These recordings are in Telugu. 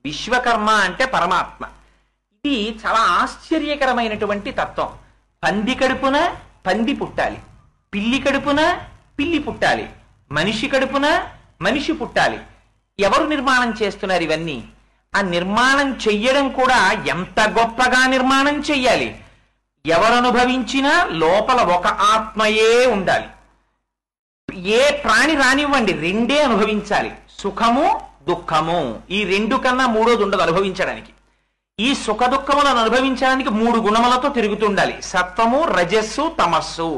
విశ్వకర్మ అంటే పరమాత్మ. ఇది చాలా ఆశ్చర్యకరమైనటువంటి తత్వం. పంది కడుపున పంది పుట్టాలి, పిల్లి కడుపున పిల్లి పుట్టాలి, మనిషి కడుపున మనిషి పుట్టాలి. ఎవరు నిర్మాణం చేస్తున్నారు ఇవన్నీ? ఆ నిర్మాణం చెయ్యడం కూడా ఎంత గొప్పగా నిర్మాణం చెయ్యాలి. ఎవరు అనుభవించినా లోపల ఒక ఆత్మయే ఉండాలి. ఏ ప్రాణి రానివ్వండి, రెండే అనుభవించాలి, సుఖము దుఃఖము. ఈ రెండు కన్నా మూడోది ఉండదు అనుభవించడానికి. ఈ సుఖ దుఃఖములను అనుభవించడానికి 3 గుణములతో తిరుగుతుండాలి: సత్వము, రజస్సు, తమస్సు.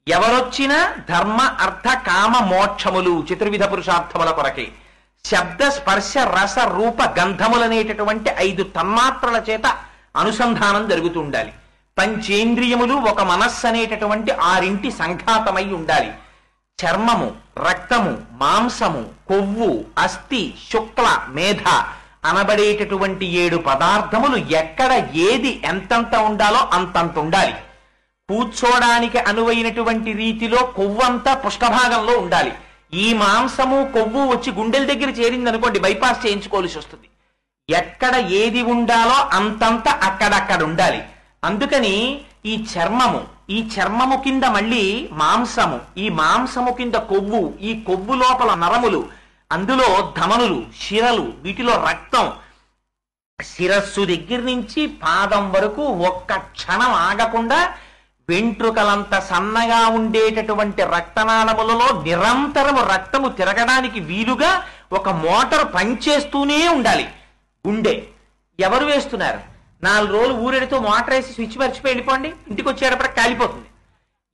ఎవరొచ్చినా ధర్మ అర్థ కామ మోక్షములు చతుర్విధ పురుషార్థముల కొరకే. శబ్ద స్పర్శ రస రూప గంధములనేటటువంటి 5 తన్మాత్రల చేత అనుసంధానం జరుగుతూ ఉండాలి. పంచేంద్రియములు ఒక మనస్సు అనేటటువంటి 6 సంఘాతమై ఉండాలి. చర్మము, రక్తము, మాంసము, కొవ్వు, అస్థి, శుక్ల, మేధ అనబడేటటువంటి 7 పదార్థములు ఎక్కడ ఏది ఎంతంత ఉండాలో అంతంత ఉండాలి. కూర్చోడానికి అనువైనటువంటి రీతిలో కొవ్వంతా పుష్ఠభాగంలో ఉండాలి. ఈ మాంసము కొవ్వు వచ్చి గుండెల దగ్గర చేరిందనుకోండి, బైపాస్ చేయించుకోవాల్సి వస్తుంది. ఎక్కడ ఏది ఉండాలో అంతంత అక్కడక్కడ ఉండాలి. అందుకని ఈ చర్మము కింద మళ్ళీ మాంసము, ఈ మాంసము కింద కొవ్వు, ఈ కొవ్వు లోపల నరములు, అందులో ధమనులు, శిరలు, వీటిలో రక్తం. శిరస్సు దగ్గర నుంచి పాదం వరకు ఒక్క క్షణం ఆగకుండా వెంట్రుకలంత సన్నగా ఉండేటటువంటి రక్తనాళములలో నిరంతరము రక్తము తిరగడానికి వీలుగా ఒక మోటార్ పనిచేస్తూనే ఉండాలి. గుండె ఎవరు వేస్తున్నారు? 4 రోజులు ఊరెడితో మోటార్ వేసి స్విచ్ మర్చిపోయి వెళ్ళిపోండి, ఇంటికి వచ్చేటప్పటికి కాలిపోతుంది.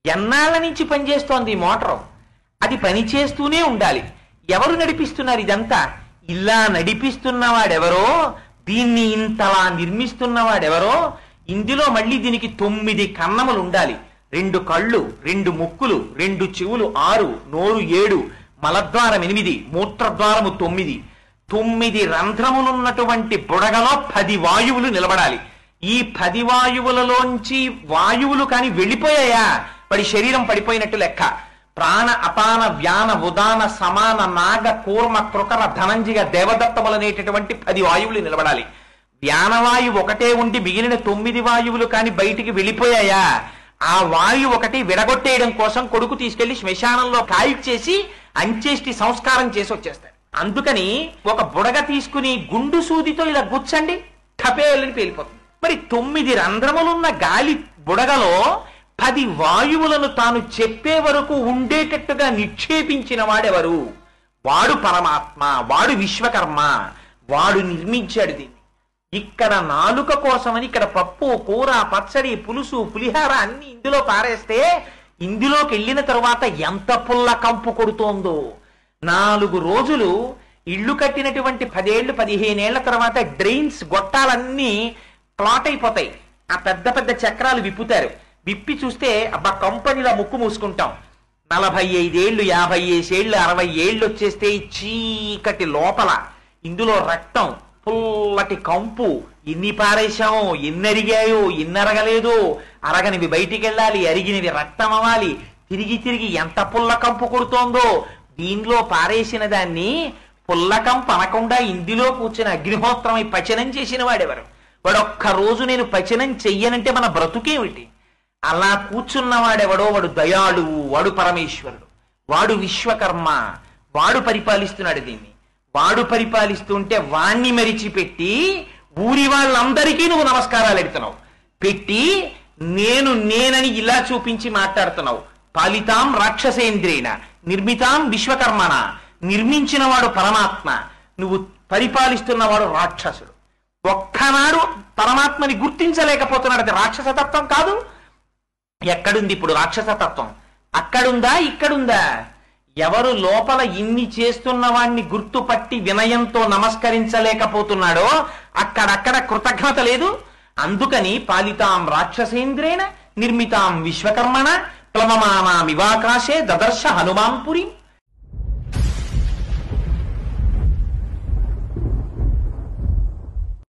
ఎన్నాళ్ళ నుంచి పనిచేస్తోంది ఈ మోటారు? అది పనిచేస్తూనే ఉండాలి. ఎవరు నడిపిస్తున్నారు ఇదంతా? ఇలా నడిపిస్తున్నవాడెవరో, దీన్ని ఇంతలా నిర్మిస్తున్నవాడెవరో. ఇందులో మళ్ళీ దీనికి 9 కన్నములు ఉండాలి. 2 కళ్ళు, 2 ముక్కులు, 2 చెవులు 6, నోరు 7, మలద్వారం 8, మూత్రద్వారము 9. 9 రంధ్రములున్నటువంటి బుడగలో 10 వాయువులు నిలబడాలి. ఈ 10 వాయువులలోంచి వాయువులు కాని వెళ్ళిపోయాయా వాడి శరీరం పడిపోయినట్టు లెక్క. ప్రాణ అపాన వ్యాన ఉదాన సమాన నాగ కూర్మ కృకర ధనంజిగ దేవదత్తములనేటటువంటి 10 వాయువులు నిలబడాలి. వ్యానవాయువు ఒకటే ఉండి మిగిలిన 9 వాయువులు కాని బయటికి వెళ్ళిపోయాయా? ఆ వాయువు ఒకటి విడగొట్టేయడం కోసం కొడుకు తీసుకెళ్లి శ్మశానంలో కాల్చేసి అంచేష్టి సంస్కారం చేసి వచ్చేస్తాడు. అందుకని ఒక బుడగ తీసుకుని గుండు సూదితో ఇలా గుచ్చండి, ఠపేలని పేలిపోతుంది. మరి 9 రంధ్రములున్న గాలి బుడగలో 10 వాయువులను తాను చెప్పే వరకు ఉండేటట్టుగా నిక్షేపించిన వాడెవరు? వాడు పరమాత్మ, వాడు విశ్వకర్మ, వాడు నిర్మించాడు దీన్ని. ఇక్కడ నాలుక కోసమని ఇక్కడ పప్పు, కూర, పచ్చడి, పులుసు, పులిహార అన్ని ఇందులో పారేస్తే ఇందులోకి వెళ్ళిన తరువాత ఎంత పుల్ల కంపు కొడుతోందో. 4 రోజులు ఇళ్ళు కట్టినటువంటి 10 ఏళ్ళు 15 ఏళ్ల తర్వాత డ్రైన్స్ గొట్టాలన్నీ క్లాట్ అయిపోతాయి. ఆ పెద్ద పెద్ద చక్రాలు విప్పుతారు. విప్పి చూస్తే అబ్బా కంపెనీలా ముక్కు మూసుకుంటాం. 45 ఏళ్ళు 50 ఏళ్ళు 60 ఏళ్ళు వచ్చేస్తే చీకటి లోపల ఇందులో రక్తం, పుల్లటి కంపు. ఎన్ని పారేశామో, ఎన్ని అరిగాయో, ఎన్ని అరగలేదో, అరగనివి బయటికి వెళ్ళాలి, అరిగినవి రక్తం అవ్వాలి. తిరిగి తిరిగి ఎంత పుల్ల కంపు కొడుతోందో. దీనిలో పారేసిన దాన్ని పుల్లకంపు అనకుండా ఇందులో కూర్చుని అగ్నిహోత్రమై పచనం చేసిన వాడెవరు? వాడొక్క రోజు నేను పచనం చెయ్యనంటే మన బ్రతుకేమిటి? అలా కూర్చున్నవాడెవడో వాడు దయాళువు, వాడు పరమేశ్వరుడు, వాడు విశ్వకర్మ, వాడు పరిపాలిస్తున్నాడు దీన్ని. వాడు పరిపాలిస్తుంటే వాణ్ణి మరిచిపెట్టి ఊరి వాళ్ళందరికీ నువ్వు నమస్కారాలు ఎడుతున్నావు. పెట్టి నేనని ఇలా చూపించి మాట్లాడుతున్నావు. పాలితాం రాక్షసేంద్రేణ నిర్మితాం విశ్వకర్మణ. నిర్మించినవాడు పరమాత్మ, నువ్వు పరిపాలిస్తున్నవాడు రాక్షసుడు. ఒక్కనాడు పరమాత్మని గుర్తించలేకపోతున్నాడు. అది రాక్షసతత్వం కాదు. ఎక్కడుంది ఇప్పుడు రాక్షసతత్వం? అక్కడుందా, ఇక్కడుందా? ఎవరు లోపల ఇన్ని చేస్తున్న వాణ్ణి గుర్తుపట్టి వినయంతో నమస్కరించలేకపోతున్నాడో అక్కడక్కడ కృతజ్ఞత లేదు. అందుకని పాలితాం రాక్షసేంద్రేణ నిర్మితాం విశ్వకర్మణ ప్లవమానామివాకాశే దదర్శ హనుమాన్పురి.